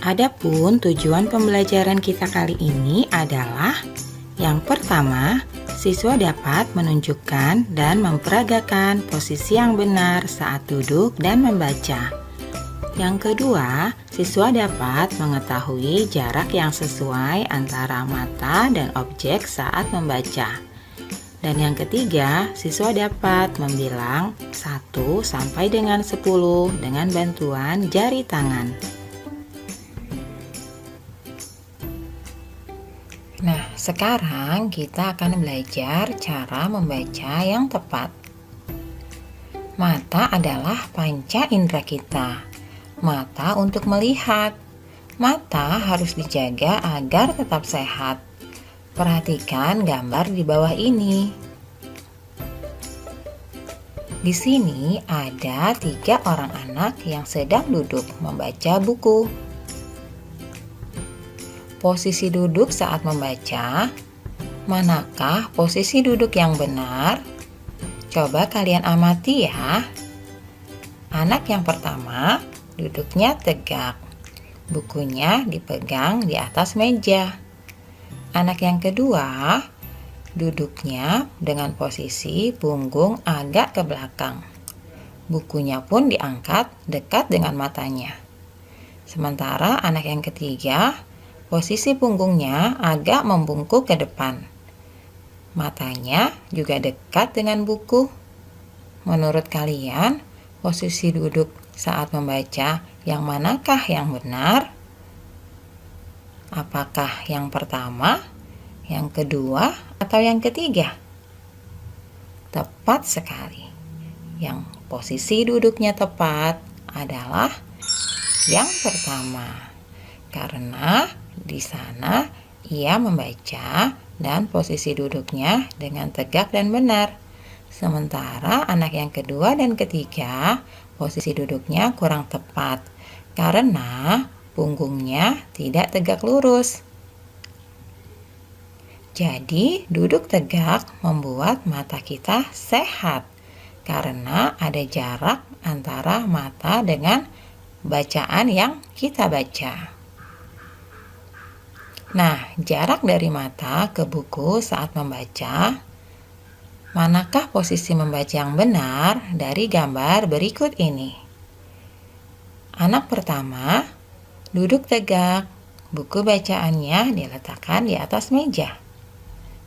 Adapun tujuan pembelajaran kita kali ini adalah yang pertama, siswa dapat menunjukkan dan memperagakan posisi yang benar saat duduk dan membaca. Yang kedua, siswa dapat mengetahui jarak yang sesuai antara mata dan objek saat membaca. Dan yang ketiga, siswa dapat membilang 1 sampai dengan 10 dengan bantuan jari tangan. Nah, sekarang kita akan belajar cara membaca yang tepat. Mata adalah panca indera kita. Mata untuk melihat. Mata harus dijaga agar tetap sehat. Perhatikan gambar di bawah ini. Di sini ada 3 orang anak yang sedang duduk membaca buku. Posisi duduk saat membaca, manakah posisi duduk yang benar? Coba kalian amati ya. Anak yang pertama duduknya tegak, bukunya dipegang di atas meja. Anak yang kedua duduknya dengan posisi punggung agak ke belakang. Bukunya pun diangkat dekat dengan matanya. Sementara anak yang ketiga, posisi punggungnya agak membungkuk ke depan. Matanya juga dekat dengan buku. Menurut kalian, posisi duduk saat membaca yang manakah yang benar? Apakah yang pertama, yang kedua, atau yang ketiga? Tepat sekali. Yang posisi duduknya tepat adalah yang pertama. Karena di sana ia membaca dan posisi duduknya dengan tegak dan benar. Sementara anak yang kedua dan ketiga, posisi duduknya kurang tepat karena punggungnya tidak tegak lurus. Jadi, duduk tegak membuat mata kita sehat karena ada jarak antara mata dengan bacaan yang kita baca. Nah, jarak dari mata ke buku saat membaca, manakah posisi membaca yang benar dari gambar berikut ini? Anak pertama duduk tegak, buku bacaannya diletakkan di atas meja,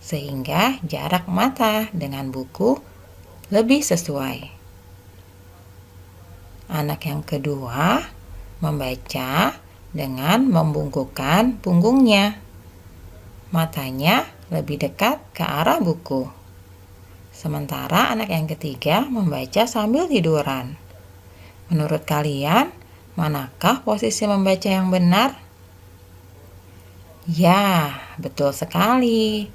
sehingga jarak mata dengan buku lebih sesuai. Anak yang kedua membaca dengan membungkukkan punggungnya. Matanya lebih dekat ke arah buku. Sementara anak yang ketiga membaca sambil tiduran. Menurut kalian, manakah posisi membaca yang benar? Ya, betul sekali.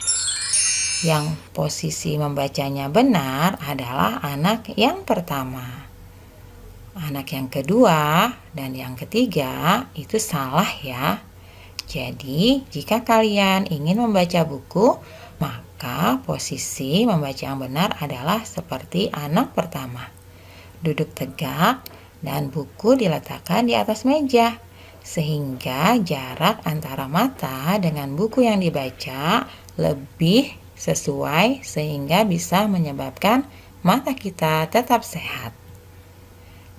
Yang posisi membacanya benar adalah anak yang pertama. Anak yang kedua dan yang ketiga itu salah ya. Jadi, jika kalian ingin membaca buku, maka posisi membaca yang benar adalah seperti anak pertama. Duduk tegak dan buku diletakkan di atas meja, sehingga jarak antara mata dengan buku yang dibaca lebih sesuai sehingga bisa menyebabkan mata kita tetap sehat.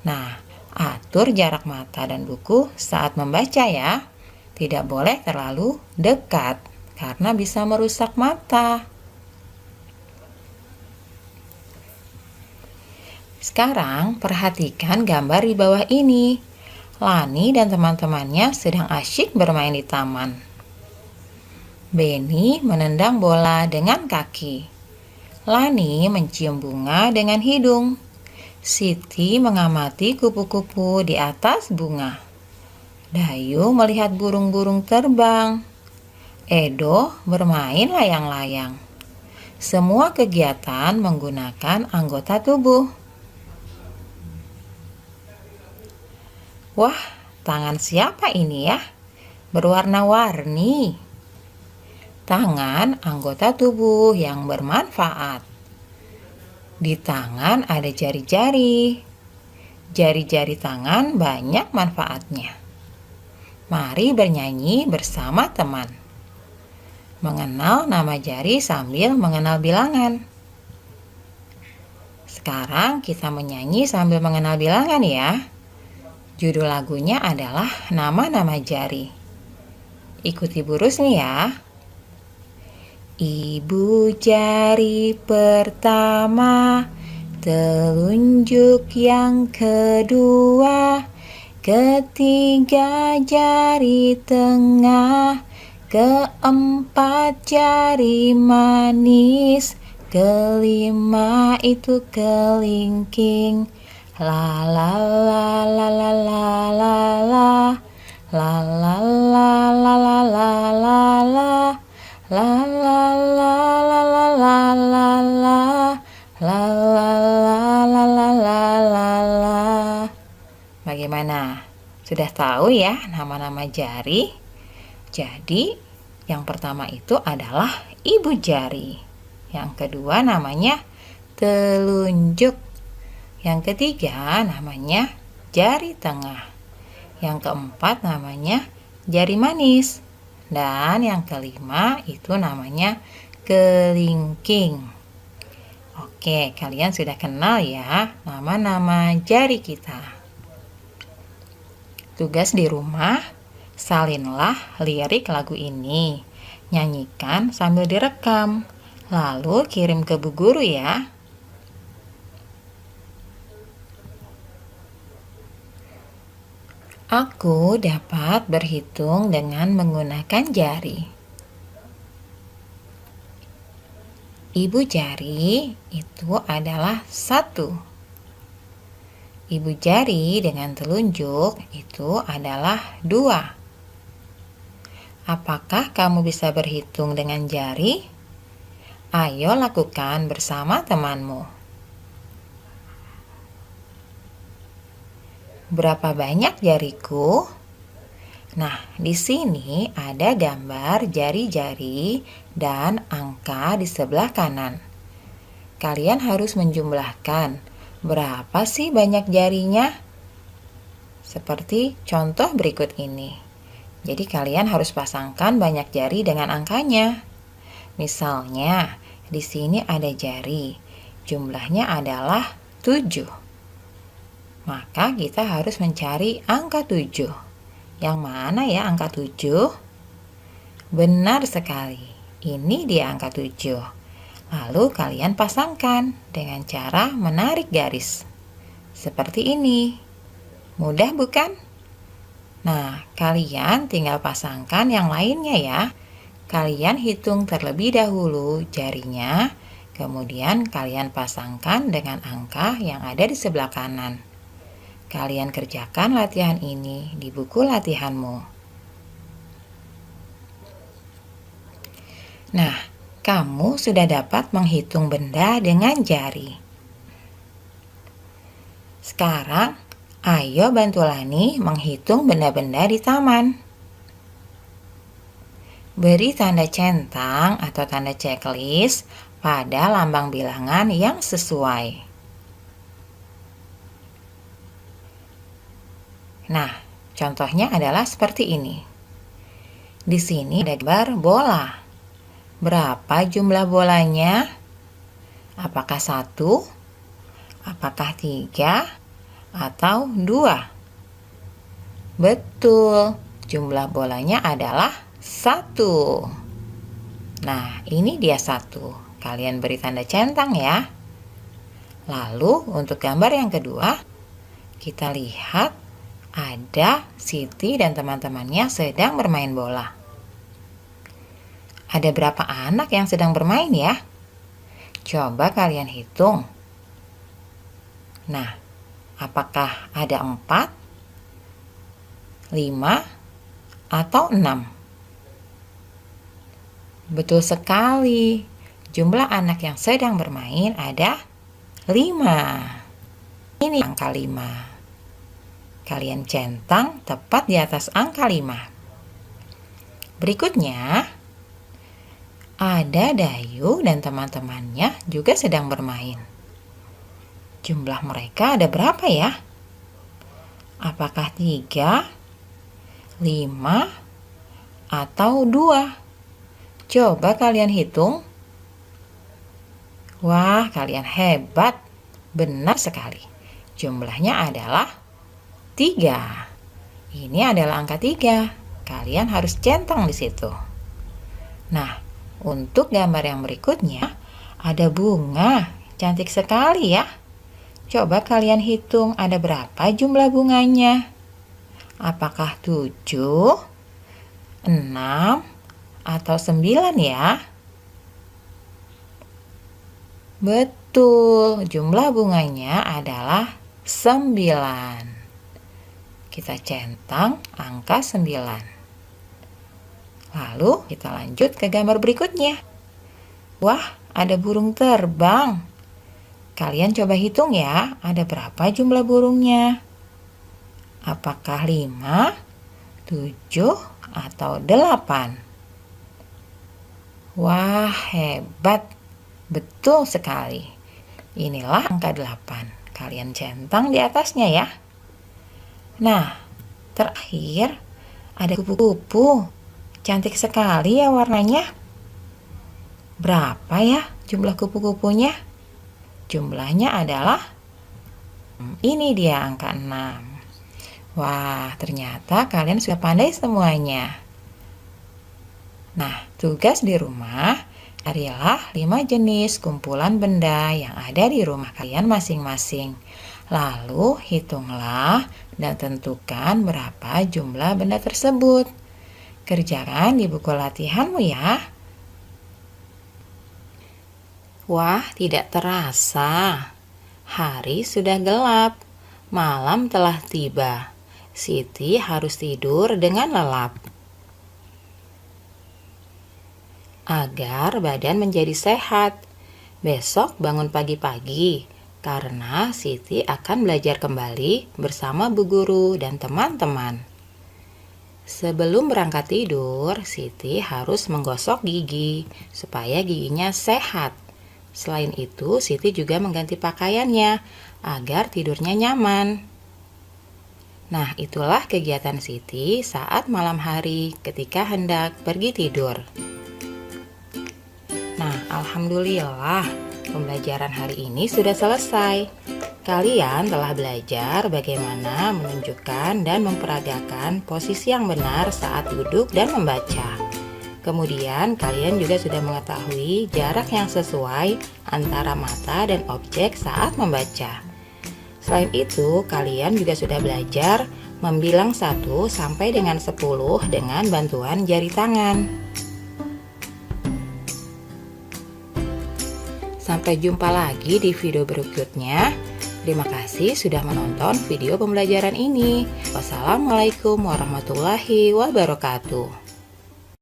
Nah, atur jarak mata dan buku saat membaca ya. Tidak boleh terlalu dekat karena bisa merusak mata. Sekarang perhatikan gambar di bawah ini. Lani dan teman-temannya sedang asyik bermain di taman. Benny menendang bola dengan kaki. Lani mencium bunga dengan hidung. Siti mengamati kupu-kupu di atas bunga. Dayu melihat burung-burung terbang. Edo bermain layang-layang. Semua kegiatan menggunakan anggota tubuh. Wah, tangan siapa ini ya? Berwarna-warni. Tangan anggota tubuh yang bermanfaat. Di tangan ada jari-jari. Jari-jari tangan banyak manfaatnya. Mari bernyanyi bersama teman. Mengenal nama jari sambil mengenal bilangan. Sekarang kita menyanyi sambil mengenal bilangan ya. Judul lagunya adalah Nama-nama Jari. Ikuti Ibu Rusni ya. Ibu jari pertama, telunjuk yang kedua, ketiga jari tengah, keempat jari manis, kelima itu kelingking. La la la la la la la la, la la la la la la la la, la la la la la la la la, la la la la la la la la. Bagaimana? Sudah tahu ya nama-nama jari? Jadi, yang pertama itu adalah ibu jari. Yang kedua namanya telunjuk. Yang ketiga namanya jari tengah. Yang keempat namanya jari manis. Dan yang kelima itu namanya kelingking. Oke, kalian sudah kenal ya nama-nama jari kita. Tugas di rumah, salinlah lirik lagu ini. Nyanyikan sambil direkam. Lalu kirim ke Bu Guru ya. Aku dapat berhitung dengan menggunakan jari. Ibu jari itu adalah 1. Ibu jari dengan telunjuk itu adalah 2. Apakah kamu bisa berhitung dengan jari? Ayo lakukan bersama temanmu. Berapa banyak jariku? Nah, di sini ada gambar jari-jari dan angka di sebelah kanan. Kalian harus menjumlahkan. Berapa sih banyak jarinya? Seperti contoh berikut ini. Jadi kalian harus pasangkan banyak jari dengan angkanya. Misalnya, di sini ada jari. Jumlahnya adalah 7. Maka kita harus mencari angka 7. Yang mana ya angka 7? Benar sekali. Ini dia angka 7. Lalu kalian pasangkan dengan cara menarik garis. Seperti ini. Mudah bukan? Nah, kalian tinggal pasangkan yang lainnya ya. Kalian hitung terlebih dahulu jarinya, kemudian kalian pasangkan dengan angka yang ada di sebelah kanan. Kalian kerjakan latihan ini di buku latihanmu. Nah, kamu sudah dapat menghitung benda dengan jari. Sekarang, ayo bantu Lani menghitung benda-benda di taman. Beri tanda centang atau tanda checklist pada lambang bilangan yang sesuai. Nah, contohnya adalah seperti ini. Di sini ada gambar bola. Berapa jumlah bolanya? Apakah 1? Apakah 3? Atau 2? Betul, jumlah bolanya adalah 1. Nah, ini dia 1. Kalian beri tanda centang ya. Lalu, untuk gambar yang kedua, kita lihat ada Siti dan teman-temannya sedang bermain bola. Ada berapa anak yang sedang bermain ya? Coba kalian hitung. Nah, apakah ada 4, 5, atau 6? Betul sekali. Jumlah anak yang sedang bermain ada 5. Ini angka 5. Kalian centang tepat di atas angka 5. Berikutnya, ada Dayu dan teman-temannya juga sedang bermain. Jumlah mereka ada berapa ya? Apakah 3, 5, atau 2? Coba kalian hitung. Wah, kalian hebat. Benar sekali. Jumlahnya adalah 3. Ini adalah angka 3. Kalian harus centang di situ. Nah, untuk gambar yang berikutnya, ada bunga. Cantik sekali ya. Coba kalian hitung ada berapa jumlah bunganya. Apakah 7, 6, atau 9 ya? Betul, jumlah bunganya adalah 9. Kita centang angka 9. Lalu kita lanjut ke gambar berikutnya. Wah, ada burung terbang. Kalian coba hitung ya, ada berapa jumlah burungnya? Apakah 5, 7, atau 8? Wah, hebat. Betul sekali. Inilah angka 8. Kalian centang di atasnya ya. Nah, terakhir ada kupu-kupu. Cantik sekali ya warnanya. Berapa ya jumlah kupu-kupunya? Jumlahnya adalah, ini dia angka 6. Wah, ternyata kalian sudah pandai semuanya. Nah, tugas di rumah, carilah 5 jenis kumpulan benda yang ada di rumah kalian masing-masing. Lalu hitunglah dan tentukan berapa jumlah benda tersebut. Kerjakan di buku latihanmu ya. Wah, tidak terasa. Hari sudah gelap. Malam telah tiba. Siti harus tidur dengan lelap. Agar badan menjadi sehat, besok bangun pagi-pagi, karena Siti akan belajar kembali bersama Bu Guru dan teman-teman. Sebelum berangkat tidur, Siti harus menggosok gigi supaya giginya sehat. Selain itu, Siti juga mengganti pakaiannya agar tidurnya nyaman. Nah, itulah kegiatan Siti saat malam hari ketika hendak pergi tidur. Nah, alhamdulillah, pembelajaran hari ini sudah selesai. Kalian telah belajar bagaimana menunjukkan dan memperagakan posisi yang benar saat duduk dan membaca. Kemudian, kalian juga sudah mengetahui jarak yang sesuai antara mata dan objek saat membaca. Selain itu, kalian juga sudah belajar membilang 1 sampai dengan 10 dengan bantuan jari tangan. Sampai jumpa lagi di video berikutnya. Terima kasih sudah menonton video pembelajaran ini. Wassalamualaikum warahmatullahi wabarakatuh.